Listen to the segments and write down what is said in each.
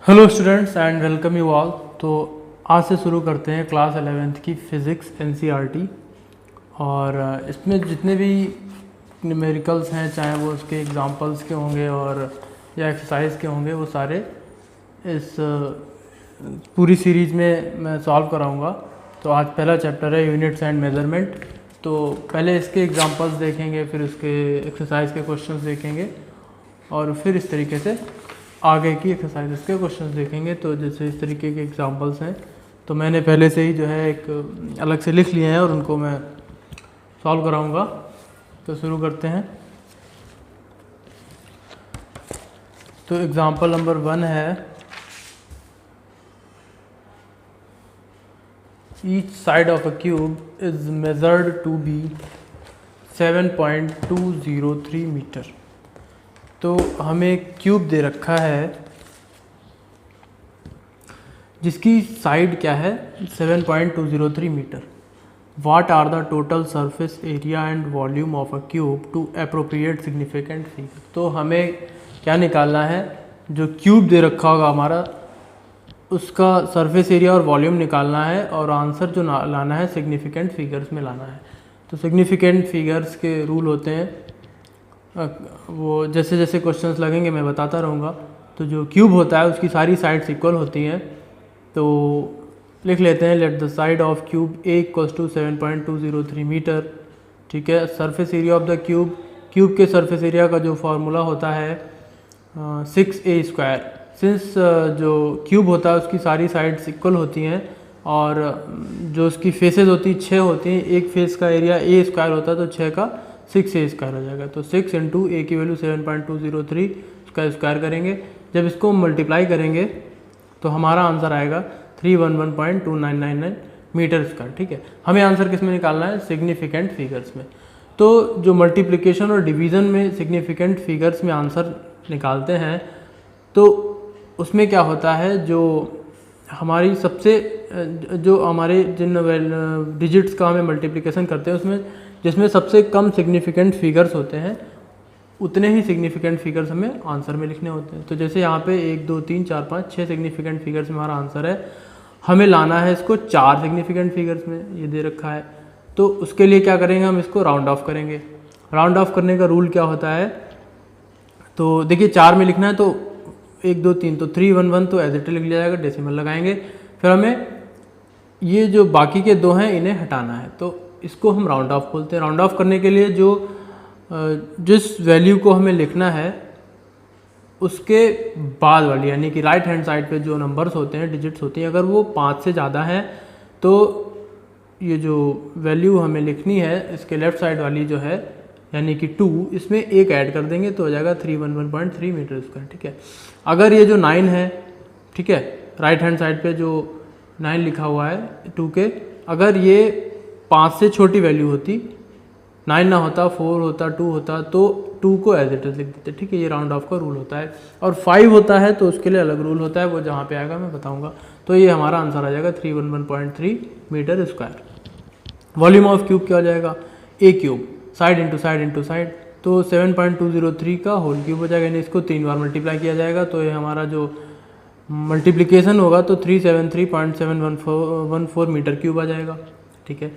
Hello students and welcome you all. तो आज से शुरू करते हैं क्लास 11th की फ़िज़िक्स एनसीईआरटी। और इसमें जितने भी न्यूमेरिकल्स हैं, चाहे वो उसके एग्जांपल्स के होंगे और या एक्सरसाइज के होंगे, वो सारे इस पूरी सीरीज़ में मैं सॉल्व कराऊंगा। तो आज पहला चैप्टर है यूनिट्स एंड मेजरमेंट। तो पहले इसके एग्जांपल्स देखेंगे, फिर उसके एक्सरसाइज के क्वेश्चंस देखेंगे और फिर इस तरीके से आगे की एक्सरसाइजेस के क्वेश्चंस देखेंगे। तो जैसे इस तरीके के एग्जांपल्स हैं, तो मैंने पहले से ही जो है एक अलग से लिख लिए हैं और उनको मैं सॉल्व कराऊंगा। तो शुरू करते हैं। तो एग्जांपल नंबर 1 है, each side of a cube is measured to be 7.203 metre. तो हमें क्यूब दे रखा है जिसकी साइड क्या है 7.203 metre. What are the total surface area and volume of a cube to appropriate significant figure. तो हमें क्या निकालना है, जो क्यूब दे रखा होगा हमारा उसका सरफेस एरिया और वॉल्यूम निकालना है और आंसर जो लाना है सिग्निफिकेंट फिगर्स में लाना है। तो सिग्निफिकेंट फिगर्स के रूल होते हैं, वो जैसे जैसे क्वेश्चंस लगेंगे मैं बताता रहूँगा। तो जो क्यूब होता है उसकी सारी साइड्स इक्वल होती हैं। तो लिख लेते हैं, let the side of cube a equals to 7.203 metre. ठीक है। Surface area of the cube, cube के सरफेस एरिया का जो फार्मूला होता है 6a²। सिंस जो क्यूब होता है उसकी सारी साइड्स इक्वल होती हैं और जो उसकी फेसेस होती हैं 6 होती हैं, एक फेस का एरिया a² होता है, तो 6 का 6a² हो जाएगा। तो 6 इंटू ए की वैल्यू 7.203 उसका स्क्वायर करेंगे। जब इसको मल्टीप्लाई करेंगे तो हमारा आंसर आएगा 311.2999 मीटर स्क्वायर। ठीक है। हमें आंसर किस में निकालना है, सिग्निफिकेंट फिगर्स में। तो जो मल्टीप्लिकेशन और डिवीज़न में सिग्निफिकेंट फिगर्स में आंसर निकालते हैं, तो उसमें क्या होता है, जो हमारी सबसे जो हमारे जिन डिजिट्स का हमें मल्टीप्लिकेशन करते हैं उसमें जिसमें सबसे कम सिग्निफिकेंट फिगर्स होते हैं उतने ही सिग्निफिकेंट फिगर्स हमें आंसर में लिखने होते हैं। तो जैसे यहाँ पे 1 2 3 4 5 6 सिग्निफिकेंट फिगर्स में हमारा आंसर है, हमें लाना है इसको 4 सिग्निफिकेंट फिगर्स में, ये दे रखा है। तो उसके लिए क्या करेंगे, हम इसको राउंड ऑफ करेंगे। राउंड ऑफ करने का रूल क्या होता है, तो देखिए 4 में लिखना है तो 1 2 3 तो 3 1 1 तो एज इट लिख लिया जाएगा, डेसिमल लगाएंगे। फिर हमें ये जो बाकी के 2 हैं इन्हें हटाना है, तो इसको हम राउंड ऑफ बोलते हैं। राउंड ऑफ करने के लिए जो जिस वैल्यू को हमें लिखना है उसके बाद वाली, यानी कि राइट हैंड साइड पे जो नंबर्स होते हैं, डिजिट्स होती हैं, अगर वो 5 से ज़्यादा हैं तो ये जो वैल्यू हमें लिखनी है इसके लेफ़्ट साइड वाली जो है यानी कि 2, इसमें एक ऐड कर देंगे तो हो जाएगा 311.3 मीटर स्क्वायर। ठीक है। अगर ये जो 9 है, ठीक है, राइट हैंड साइड पे जो 9 लिखा हुआ है 2 के, अगर ये 5 से छोटी वैल्यू होती, 9 ना होता, 4 होता, 2 होता, तो 2 को एज इट इज लिख देते। ठीक है। ये राउंड ऑफ का रूल होता है। और 5 होता है तो उसके लिए अलग रूल होता है, वो जहाँ पे आएगा मैं बताऊंगा। तो ये हमारा आंसर आ जाएगा 311.3 metre square. Volume of cube क्या हो जाएगा, a cube, side into side into side, तो 7.203 का होल क्यूब हो जाएगा, यानी इसको 3 बार मल्टीप्लाई किया जाएगा। तो ये हमारा जो मल्टीप्लिकेशन होगा तो 373.714 मीटर क्यूब आ जाएगा। ठीक है।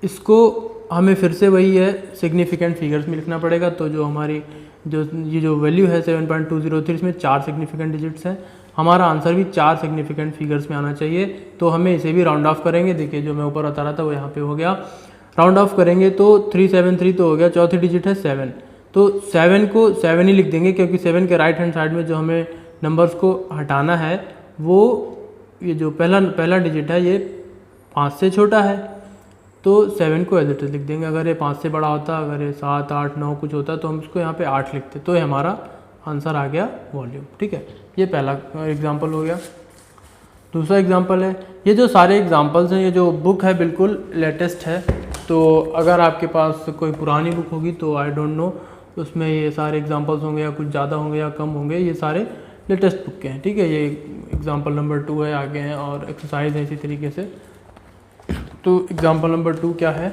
इसको हमें फिर से वही है सिग्निफिकेंट फिगर्स में लिखना पड़ेगा। तो जो हमारी ये जो वैल्यू है 7.203, इसमें 4 सिग्निफिकेंट डिजिट्स हैं, हमारा आंसर भी 4 सिग्निफिकेंट फिगर्स में आना चाहिए। तो हमें इसे भी राउंड ऑफ करेंगे। देखिए जो मैं ऊपर बता रहा था वो यहाँ पे हो गया। राउंड ऑफ करेंगे तो 373 तो हो गया, चौथी डिजिट है 7, तो 7 को 7 ही लिख देंगे, क्योंकि 7 के राइट हैंड साइड में जो हमें नंबर्स को हटाना है वो ये जो पहला डिजिट है ये 5 से छोटा है, तो 7 को एज इट इज लिख देंगे। अगर ये 5 से बड़ा होता, अगर ये 7 8 9 कुछ होता तो हम इसको यहाँ पे 8 लिखते, तो ये हमारा आंसर आ गया वॉल्यूम। ठीक है। ये पहला एग्जांपल हो गया। दूसरा एग्जांपल है, ये जो सारे एग्जांपल्स हैं, ये जो बुक है बिल्कुल लेटेस्ट है। तो अगर आपके पास कोई पुरानी बुक होगी तो आई डोंट नो उसमें ये सारे एग्जांपल्स होंगे या कुछ ज़्यादा होंगे या कम होंगे, ये सारे लेटेस्ट बुक के हैं। ठीक है। ये एग्जांपल नंबर 2 है, आगे हैं और एक्सरसाइज है इसी तरीके से। तो एग्जांपल नंबर 2 क्या है,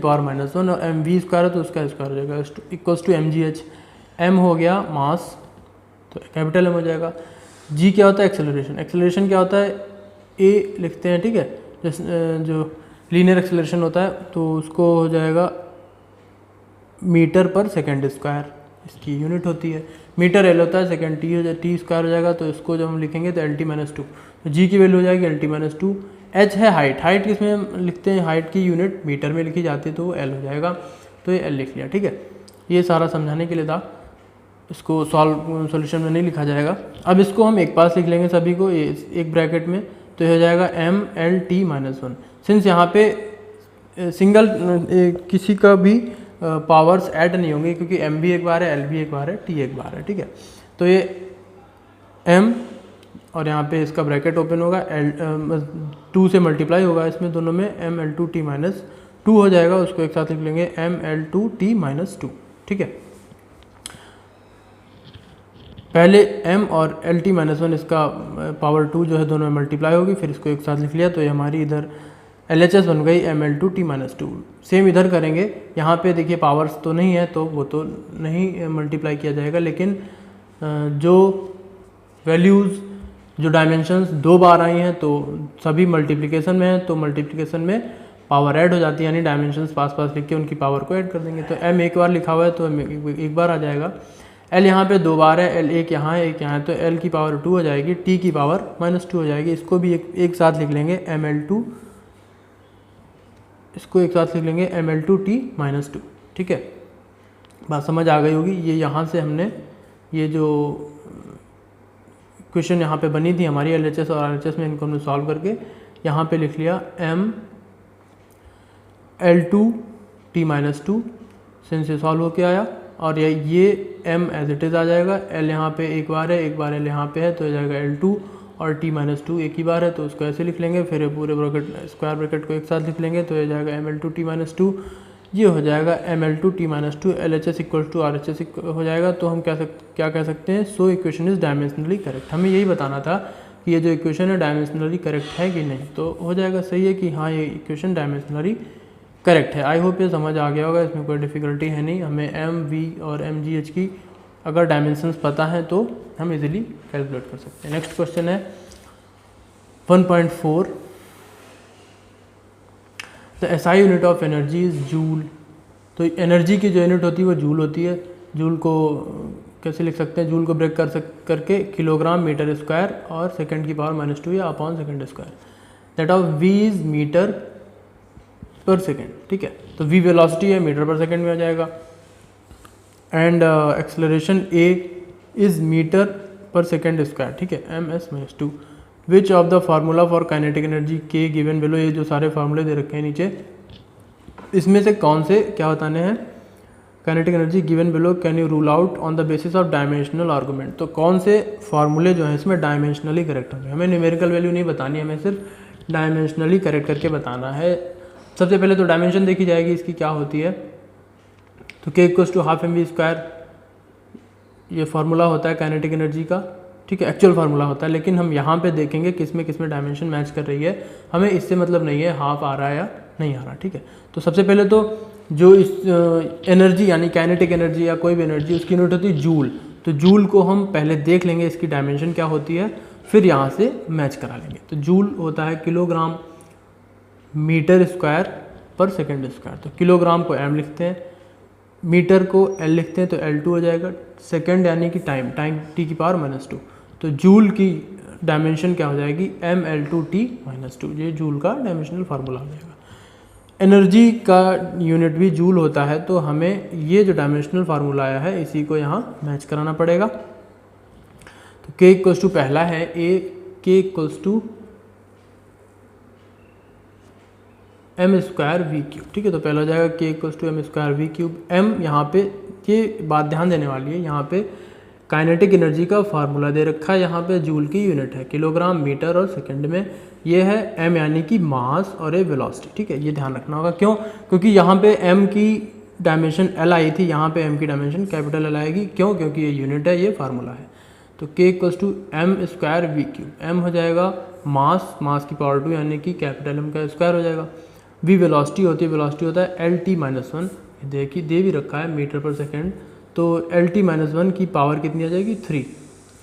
-1 और एम वी स्क्वायर है तो उसका स्क्वायर हो जाएगा इक्वल्स टू mgh। m हो गया मास तो कैपिटल M हो जाएगा। g क्या होता है? एक्सेलरेशन। एक्सेलरेशन क्या होता है? a लिखते हैं, ठीक है, जो लीनियर एक्सेलरेशन होता है तो उसको हो जाएगा मीटर पर सेकेंड स्क्वायर, इसकी यूनिट होती है। मीटर एल होता है, सेकेंड टी स्क्वायर हो जाएगा, तो इसको जब हम लिखेंगे तो LT-2, तो जी की वैल्यू हो जाएगी LT-2। एच है हाइट, हाइट किस में लिखते हैं? हाइट की यूनिट मीटर में लिखी जाती है तो वो एल हो जाएगा, तो ये एल लिख लिया, ठीक है। ये सारा समझाने के लिए था, इसको सॉल्यूशन में नहीं लिखा जाएगा। अब इसको हम एक पास लिख लेंगे सभी को एक ब्रैकेट में, तो ये हो जाएगा MLT-1। सिंस यहाँ पे सिंगल किसी का भी पावर्स ऐड नहीं होंगे क्योंकि m भी एक बार है, l भी एक बार है, t एक बार है, ठीक है। तो ये m और यहाँ पे इसका ब्रैकेट ओपन होगा, 2 से मल्टीप्लाई होगा इसमें दोनों में, ML2T-2 हो जाएगा, उसको एक साथ लिख लेंगे ML2T-2, ठीक है। पहले m और LT-1 इसका पावर 2 जो है दोनों में मल्टीप्लाई होगी, फिर इसको एक साथ लिख लिया, तो ये हमारी इधर LHS बन गई ML2T-2। सेम इधर करेंगे, यहाँ पे देखिए पावर्स तो नहीं है तो वो तो नहीं मल्टीप्लाई किया जाएगा, लेकिन जो वैल्यूज़ जो डायमेंशंस 2 बार आई हैं तो सभी मल्टीप्लिकेशन में हैं, तो मल्टीप्लिकेशन में पावर ऐड हो जाती है, यानी डायमेंशंस पास पास लिख के उनकी पावर को ऐड कर देंगे। तो m एक बार लिखा हुआ है तो एक बार आ जाएगा, l यहाँ पे 2 बार है, l एक यहाँ है एक यहाँ है, तो l की पावर 2 हो जाएगी, t की पावर -2 हो जाएगी। इसको भी एक साथ लिख लेंगे ML2, इसको एक साथ लिख लेंगे ML2T-2, ठीक है। बात समझ आ गई होगी। ये यहाँ से हमने ये जो क्वेश्चन यहाँ पे बनी थी हमारी LHS और RHS में, इनको हमने सॉल्व करके यहाँ पे लिख लिया mL2t-2 सिंस ये सॉल्व होके आया, और ये m एज इट इज़ आ जाएगा। l यहाँ पे एक बार है, एक बार l यहाँ पे है, तो ये जाएगा L2 और t-2 एक ही बार है, तो उसको ऐसे लिख लेंगे। फिर पूरे ब्रैकेट स्क्वायर ब्रैकेट को एक साथ लिख लेंगे, तो ये जाएगा mL2t-2, ये हो जाएगा mL2t-2 LHS equal to RHS हो जाएगा। तो हम क्या कह सकते हैं, so equation is dimensionally correct. हमें यही बताना था कि ये जो इक्वेशन है डायमेंशनली करेक्ट है कि नहीं, तो हो जाएगा सही है कि हाँ ये इक्वेशन डायमेंशनली करेक्ट है। आई होप ये समझ आ गया होगा, इसमें कोई डिफ़िकल्टी है नहीं। हमें एम वी और एम जी एच की अगर डायमेंशंस पता हैं तो हम इजीली कैलकुलेट कर सकते हैं। नेक्स्ट क्वेश्चन है 1.4, the SI unit of energy is joule. तो एनर्जी की जो यूनिट होती है वो जूल होती है। जूल को कैसे लिख सकते हैं, जूल को ब्रेक करके किलोग्राम मीटर स्क्वायर और सेकंड की पावर -2 या upon second square, that of v is metre per second. ठीक है, तो v वेलोसिटी है, मीटर पर सेकेंड में आ जाएगा, and acceleration a is metre per second square. ठीक है, ms-2। Which of the formula for kinetic energy k given below, ये जो सारे फार्मूले दे रखे हैं नीचे, इसमें से कौन से क्या बताने हैं, kinetic energy given below can you rule out on the basis of dimensional argument. तो कौन से फार्मूले जो हैं इसमें डायमेंशनली करेक्ट होंगे। हमें न्यूमेरिकल वैल्यू नहीं बतानी, हमें सिर्फ डायमेंशनली करेक्ट करके बताना है। सबसे पहले तो डायमेंशन देखी जाएगी इसकी क्या होती है। तो k equals to half mv², ये फार्मूला होता है काइनेटिक एनर्जी का। ठीक है, एक्चुअल फार्मूला होता है, लेकिन हम यहाँ पे देखेंगे किसमें किसमें डायमेंशन मैच कर रही है। हमें इससे मतलब नहीं है हाफ आ रहा है या नहीं आ रहा। ठीक है, तो सबसे पहले तो जो इस एनर्जी यानी काइनेटिक एनर्जी या कोई भी एनर्जी, उसकी यूनिट होती है जूल। तो जूल को हम पहले देख लेंगे इसकी डायमेंशन क्या होती है, फिर यहाँ से मैच करा लेंगे। तो जूल होता है किलोग्राम मीटर स्क्वायर पर सेकेंड स्क्वायर। तो किलोग्राम को m लिखते हैं, मीटर को l लिखते हैं, तो L2 हो जाएगा। सेकेंड यानी कि टाइम t की पावर -2। तो जूल की डायमेंशन क्या हो जाएगी, mL2t-2। ये जूल का डायमेंशनल फार्मूला हो जाएगा। एनर्जी का यूनिट भी जूल होता है, तो हमें ये जो डायमेंशनल फार्मूला आया है इसी को यहाँ मैच कराना पड़ेगा। तो k इक्वल्स टू पहला है k इक्वल्स टू m²v³। ठीक है, तो पहला हो जाएगा k equals to m²v³। m यहाँ पे ये बात ध्यान देने वाली है, यहाँ पे काइनेटिक एनर्जी का फार्मूला दे रखा है, यहाँ पे जूल की यूनिट है किलोग्राम मीटर और सेकंड में। ये है m यानी कि मास और ए वेलोसिटी। ठीक है, ये ध्यान रखना होगा। क्यों, क्योंकि यहाँ पे m की डायमेंशन l आई थी, यहाँ पे m की डायमेंशन कैपिटल L आएगी। क्यों, क्योंकि ये यूनिट है, ये फार्मूला है। तो k equals to m²v³। m हो जाएगा मास की पावर 2 यानी कि कैपिटल M का स्क्वायर हो जाएगा। v वेलोसिटी होती है, वेलोसिटी होता है LT-1। देखिए दे भी रखा है मीटर पर सेकेंड, तो LT-1 की पावर कितनी आ जाएगी, 3।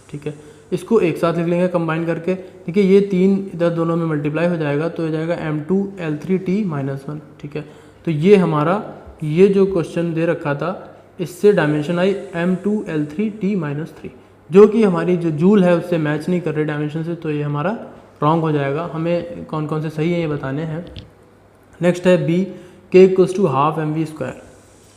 ठीक है, इसको एक साथ लिख लेंगे कंबाइन करके। देखिए ये 3 इधर दोनों में मल्टीप्लाई हो जाएगा, तो ये जाएगा m2L3t-1। ठीक है, तो ये हमारा ये जो क्वेश्चन दे रखा था, इससे डायमेंशन आई m2L3t-3, जो कि हमारी जो जूल है उससे मैच नहीं कर रही डायमेंशन से, तो ये हमारा रॉन्ग हो जाएगा। हमें कौन कौन से सही है ये बताने हैं। नेक्स्ट है b, k equals to half mv²।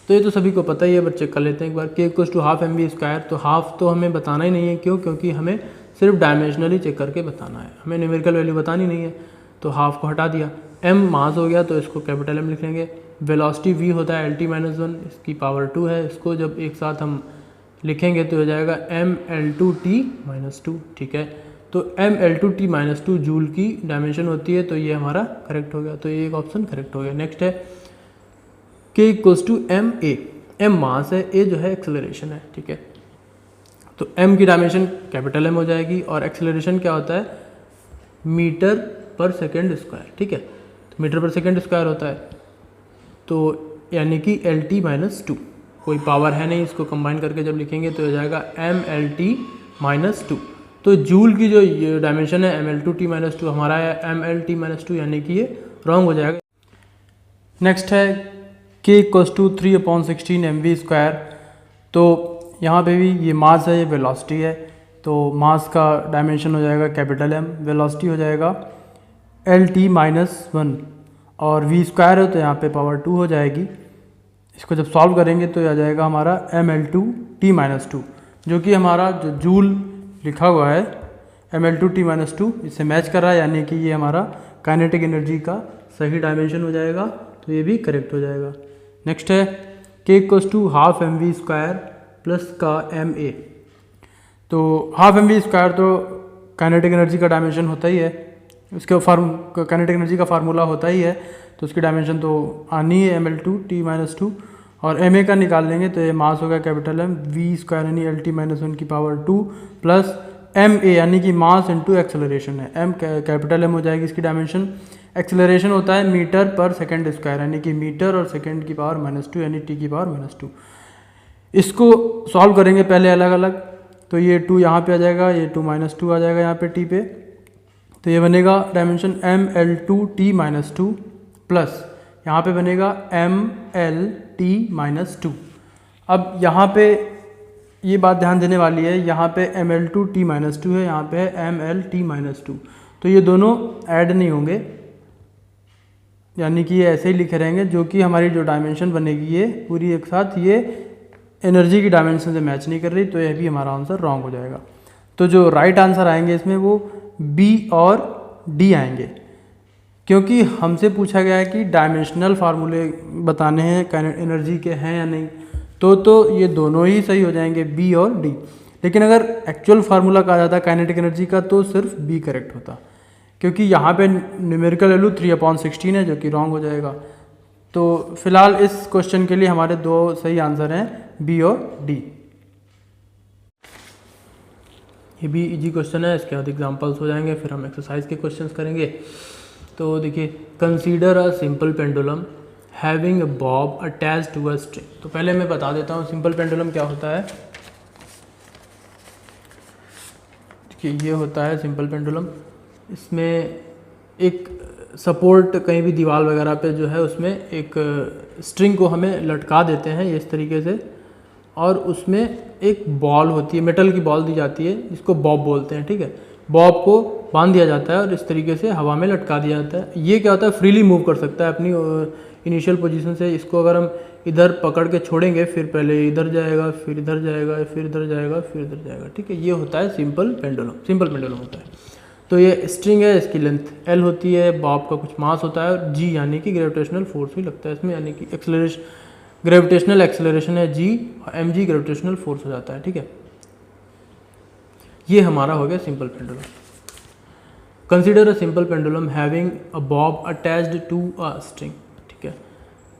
तो ये तो सभी को पता ही है, बट चेक कर लेते हैं एक बार। k equals to half mv², तो हाफ तो हमें बताना ही नहीं है। क्यों, क्योंकि हमें सिर्फ डायमेंशनली चेक करके बताना है, हमें न्यूमेरिकल वैल्यू बतानी नहीं है। तो हाफ को हटा दिया, m मास हो गया तो इसको कैपिटल M लिख लेंगे। वेलोसिटी v होता है LT-1, इसकी पावर 2 है। इसको जब एक साथ हम लिखेंगे तो हो जाएगा mL2t-2। ठीक है, तो mL2t-2 जूल की डायमेंशन होती है, तो ये हमारा करेक्ट हो गया। तो ये एक ऑप्शन करेक्ट हो गया। नेक्स्ट है k equals to ma। m mass है, a जो है एक्सेलरेशन है। ठीक है, तो m की डायमेंशन कैपिटल M हो जाएगी, और एक्सेलरेशन क्या होता है, मीटर पर सेकेंड स्क्वायर। ठीक है, तो मीटर पर सेकेंड स्क्वायर होता है, तो यानी कि LT-2। कोई पावर है नहीं, इसको कंबाइन करके जब लिखेंगे तो हो जाएगा mLT-2। तो जूल की जो डायमेंशन है mL2t-2 हमारा है mLT-2, यानी कि ये रॉन्ग हो जाएगा। नेक्स्ट है k इक्वल्स टू 3/16 mv²। तो यहाँ पे भी ये मास है, ये वेलोसिटी है, तो मास का डायमेंशन हो जाएगा कैपिटल M, वेलोसिटी हो जाएगा LT-1, और v² है तो यहाँ पे पावर 2 हो जाएगी। इसको जब सॉल्व करेंगे तो आ जाएगा हमारा mL2t-2, जो कि हमारा जो जूल लिखा हुआ है ml2t-2 इससे मैच कर रहा है, यानी कि ये हमारा काइनेटिक एनर्जी का सही डायमेंशन हो जाएगा, तो ये भी करेक्ट हो जाएगा। नेक्स्ट है k = हाफ mv² प्लस का ma। तो हाफ mv² तो काइनेटिक एनर्जी का डायमेंशन होता ही है, उसके काइनेटिक एनर्जी का फार्मूला होता ही है, तो उसकी डायमेंशन तो आनी है ml2t-2। और ma का निकाल लेंगे तो ये मास होगा कैपिटल M v² यानी Lt-1 प्लस ma यानी कि मास इंटू एक्सेलरेशन है, m कैपिटल M हो जाएगी इसकी डायमेंशन। एक्सेलरेशन होता है मीटर पर सेकेंड स्क्वायर, यानी कि मीटर और सेकेंड की पावर -2 यानी t की पावर -2। इसको सॉल्व करेंगे पहले अलग अलग, तो ये 2 यहाँ पे आ जाएगा, ये 2 -2 आ जाएगा यहाँ पे t पे, तो ये बनेगा डायमेंशन ml2t-2 प्लस यहाँ पे बनेगा mlt-2। अब यहाँ पे ये बात ध्यान देने वाली है, यहाँ पे ml2t-2 है, यहाँ पे है mlt-2, तो ये दोनों ऐड नहीं होंगे, यानी कि ये ऐसे ही लिखे रहेंगे, जो कि हमारी जो डायमेंशन बनेगी ये पूरी एक साथ ये एनर्जी की डायमेंशन से मैच नहीं कर रही, तो यह भी हमारा आंसर रॉन्ग हो जाएगा। तो जो राइट आंसर आएंगे इसमें वो B और D आएंगे, क्योंकि हमसे पूछा गया है कि डायमेंशनल फार्मूले बताने हैं एनर्जी के हैं या नहीं, तो ये दोनों ही सही हो जाएंगे B और D। लेकिन अगर एक्चुअल फार्मूला कहा जाता काइनेटिक एनर्जी का तो सिर्फ B करेक्ट होता, क्योंकि यहाँ पे न्यूमेरिकल वैल्यू 3/16 है, जो कि रॉन्ग हो जाएगा। तो फिलहाल इस क्वेश्चन के लिए हमारे दो सही आंसर हैं B और D। ये भी इजी क्वेश्चन है, इसके बाद एग्जांपल्स हो जाएंगे, फिर हम एक्सरसाइज के क्वेश्चंस करेंगे। तो देखिए, consider a simple pendulum having a bob attached to a string. तो पहले मैं बता देता हूँ सिंपल पेंडुलम क्या होता है। देखिए, ये होता है सिंपल पेंडुलम, इसमें एक सपोर्ट कहीं भी दीवार वगैरह पे जो है उसमें एक स्ट्रिंग को हमें लटका देते हैं ये इस तरीके से, और उसमें एक बॉल होती है, मेटल की बॉल दी जाती है, जिसको बॉब बोलते हैं, ठीक है। बॉब को बांध दिया जाता है और इस तरीके से हवा में लटका दिया जाता है। ये क्या होता है, फ्रीली मूव कर सकता है अपनी इनिशियल पोजीशन से। इसको अगर हम इधर पकड़ के छोड़ेंगे, फिर पहले इधर जाएगा, फिर इधर जाएगा, फिर इधर जाएगा, फिर इधर जाएगा, ठीक है। ये होता है सिंपल पेंडुलम, सिंपल पेंडुलम होता है। तो ये स्ट्रिंग है, इसकी लेंथ L होती है, बॉब का कुछ मास होता है, और G यानी कि ग्रेविटेशनल फोर्स भी लगता है इसमें, यानी कि एक्सेलरेशन, ग्रेविटेशनल एक्सेलरेशन है G, और mg ग्रेविटेशनल फोर्स हो जाता है, ठीक है। ये हमारा हो गया simple pendulum. Consider a simple pendulum having a bob attached to a string, ठीक है,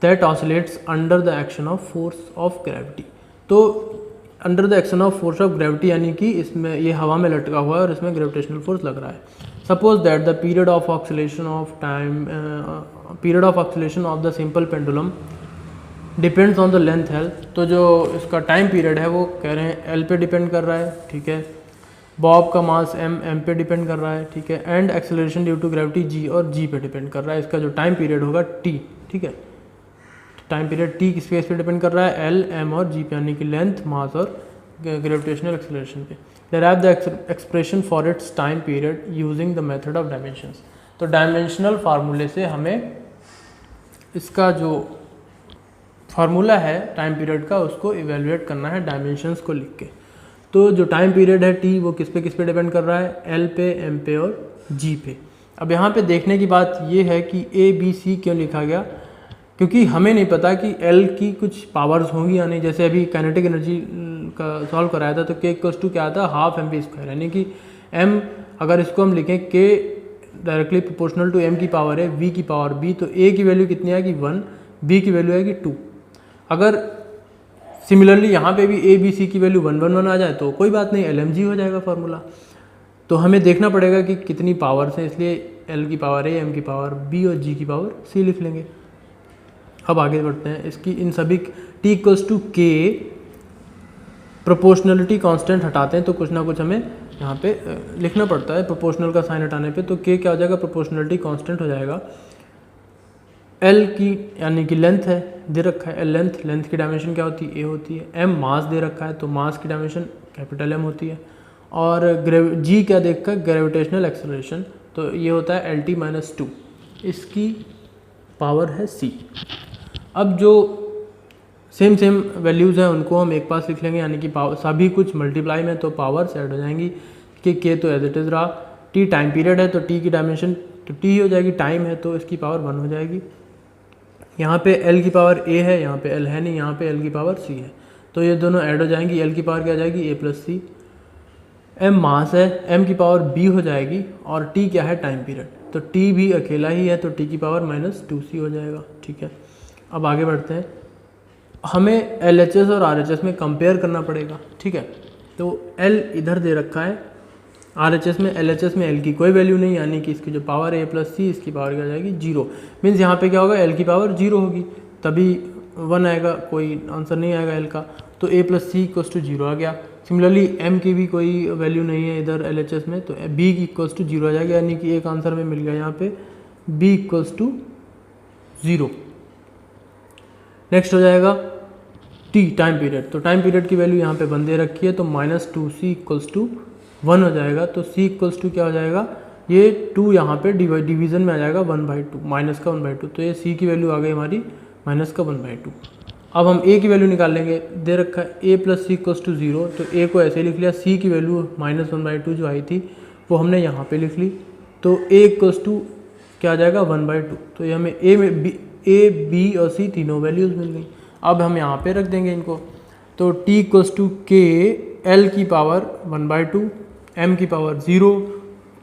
that oscillates under the action of force of gravity. तो under the action of force of gravity यानी कि इसमें ये हवा में लटका हुआ है और इसमें ग्रेविटेशनल फोर्स लग रहा है। Suppose that the period of oscillation of the simple pendulum depends on the length L। तो जो इसका टाइम पीरियड है वो कह रहे हैं L पे डिपेंड कर रहा है, ठीक है। बॉब का मास M पे डिपेंड कर रहा है, ठीक है। And acceleration due to gravity G और G पे डिपेंड कर रहा है। इसका जो टाइम पीरियड होगा T, ठीक है। टाइम पीरियड T किस पे डिपेंड कर रहा है, L, M और G पे, यानी कि लेंथ, मास और ग्रेविटेशनल एक्सेलरेशन पे। Derive the expression for its time period using the method of dimensions. तो डायमेंशनल फार्मूले से हमें इसका जो फार्मूला है टाइम पीरियड का उसको इवेलुएट करना है डायमेंशंस को लिख के। तो जो टाइम पीरियड है T वो किस पे डिपेंड कर रहा है, L पे, M पे और G पे। अब यहाँ पे देखने की बात ये है कि A, B, C क्यों लिखा गया, क्योंकि हमें नहीं पता कि L की कुछ पावर्स होंगी या नहीं। जैसे अभी काइनेटिक एनर्जी का सॉल्व कराया था तो K = क्या आता है, हाफ mv², यानी कि M अगर इसको हम लिखें K directly proportional to M की पावर है V की पावर B, तो A की वैल्यू कितनी आएगी 1, B की वैल्यू आएगी 2। अगर सिमिलरली यहाँ पे भी A, B, C की वैल्यू 1, 1, 1 आ जाए तो कोई बात नहीं, LMG हो जाएगा फार्मूला। तो हमें देखना पड़ेगा कि कितनी पावर्स हैं, इसलिए L की पावर A, M की पावर B और G की पावर C लिख लेंगे। अब आगे बढ़ते हैं, इसकी इन सभी T = K, प्रोपोर्शनलिटी कांस्टेंट हटाते हैं तो कुछ ना कुछ हमें यहाँ पे लिखना पड़ता है प्रोपोर्शनल का साइन हटाने पे। तो K क्या हो जाएगा, प्रोपोर्शनलिटी कांस्टेंट हो जाएगा। L की यानी कि लेंथ है, दे रखा है L लेंथ की डायमेंशन क्या होती है, A होती है। M मास दे रखा है तो मास की डायमेंशन कैपिटल M होती है। और G क्या देख कर, ग्रेविटेशनल एक्सेलरेशन, तो ये होता है Lt-2, इसकी पावर है C। अब जो सेम वैल्यूज़ हैं उनको हम एक पास लिख लेंगे, यानी कि सभी कुछ मल्टीप्लाई में तो पावर्स ऐड हो जाएंगी। के तो एज इट इज़ रहा, टी टाइम पीरियड है तो टी की डायमेंशन तो टी हो जाएगी, टाइम है तो इसकी पावर 1 हो जाएगी। यहाँ पे एल की पावर ए है, यहाँ पे एल है नहीं, यहाँ पे एल की पावर सी है, तो ये दोनों ऐड हो जाएंगी, एल की पावर क्या आ जाएगी ए प्लस सी। एम मास है, एम की पावर बी हो जाएगी, और टी क्या है टाइम पीरियड, तो टी भी अकेला ही है तो टी की पावर -2c हो जाएगा। ठीक है, अब आगे बढ़ते हैं, हमें LHS और RHS में कंपेयर करना पड़ेगा। ठीक है, तो L इधर दे रखा है, RHS में LHS में L की कोई वैल्यू नहीं, यानी कि इसकी जो पावर है A+C, इसकी पावर क्या आ जाएगी 0। मीन्स यहाँ पे क्या होगा, L की पावर 0 होगी तभी 1 आएगा, कोई आंसर नहीं आएगा L का, तो A+C = 0 आ गया। सिमिलरली M की भी कोई वैल्यू नहीं है इधर LHS में, तो B = 0 आ जाएगा, यानी कि एक आंसर में मिल गया यहाँ पे B = 0। नेक्स्ट हो जाएगा T टाइम पीरियड, तो टाइम पीरियड की वैल्यू यहाँ पे बन दे रखी है, तो -2c = 1 हो जाएगा, तो c = क्या हो जाएगा, ये 2 यहाँ पे डिवीजन में आ जाएगा 1/2, माइनस का 1/2, तो ये c की वैल्यू आ गई हमारी -1/2। अब हम a की वैल्यू निकाल लेंगे, दे रखा है a + c = 0, तो a को ऐसे लिख लिया, c की वैल्यू -1/2 जो आई थी वो हमने यहाँ पे लिख ली, तो a = क्या आ जाएगा 1/2, तो ये हमें a b और c तीनों वैल्यूज़ मिल गई। अब हम यहाँ पे रख देंगे इनको, तो t = k, l की पावर 1/2, m की पावर 0,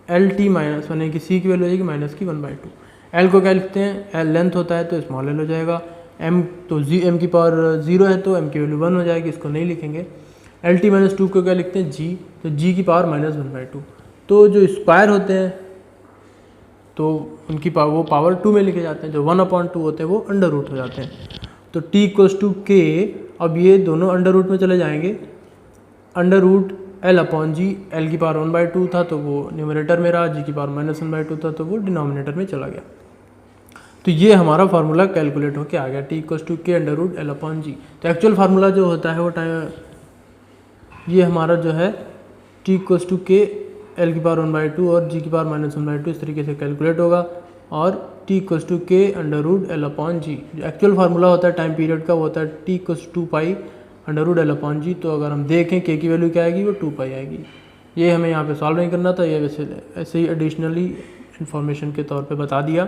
LT माइनस यानी कि c की वैल्यू हो जाएगी -1/2। l को क्या लिखते हैं, l लेंथ होता है तो स्मॉल l हो जाएगा, m तो m की पावर 0 है तो m की वैल्यू 1 हो जाएगी, इसको नहीं लिखेंगे। LT - 2 को क्या लिखते हैं, g, तो g की पावर -1/2। तो जो स्क्वायर होते हैं तो उनकी पावर वो पावर 2 में लिखे जाते हैं, जो 1/2 होते हैं वो अंडर रूट हो जाते हैं। तो t = k, अब ये दोनों अंडर रूट में चले जाएंगे, √L/g, L की पावर 1/2 था तो वो न्यूमरेटर में रहा, g की पावर -1/2 था तो वो डिनोमिनेटर में चला गया। तो ये हमारा फार्मूला कैलकुलेट होके आ गया, t = k √L/g। तो एक्चुअल फार्मूला जो होता है वो ये हमारा जो है t = k, L की पावर 1/2 और g की पावर -1/2 इस तरीके से कैलकुलेट होगा, और t = k √L/g। जो एक्चुअल फार्मूला होता है टाइम पीरियड का वो होता है t = 2π √L/g। तो अगर हम देखें k की वैल्यू क्या आएगी, वो 2π आएगी। ये हमें यहाँ पे सॉल्व नहीं करना था, ये वैसे ऐसे ही एडिशनली इन्फॉर्मेशन के तौर पे बता दिया।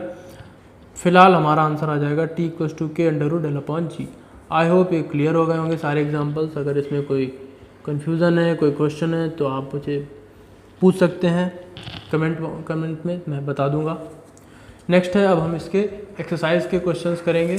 फिलहाल हमारा आंसर आ जाएगा t = k √L/g। I hope ये क्लियर हो गए होंगे सारे एग्जांपल्स। अगर इसमें कोई कन्फ्यूज़न है, कोई क्वेश्चन है तो आप मुझे पूछ सकते हैं कमेंट में, मैं बता दूंगा। नेक्स्ट है, अब हम इसके एक्सरसाइज के क्वेश्चंस करेंगे।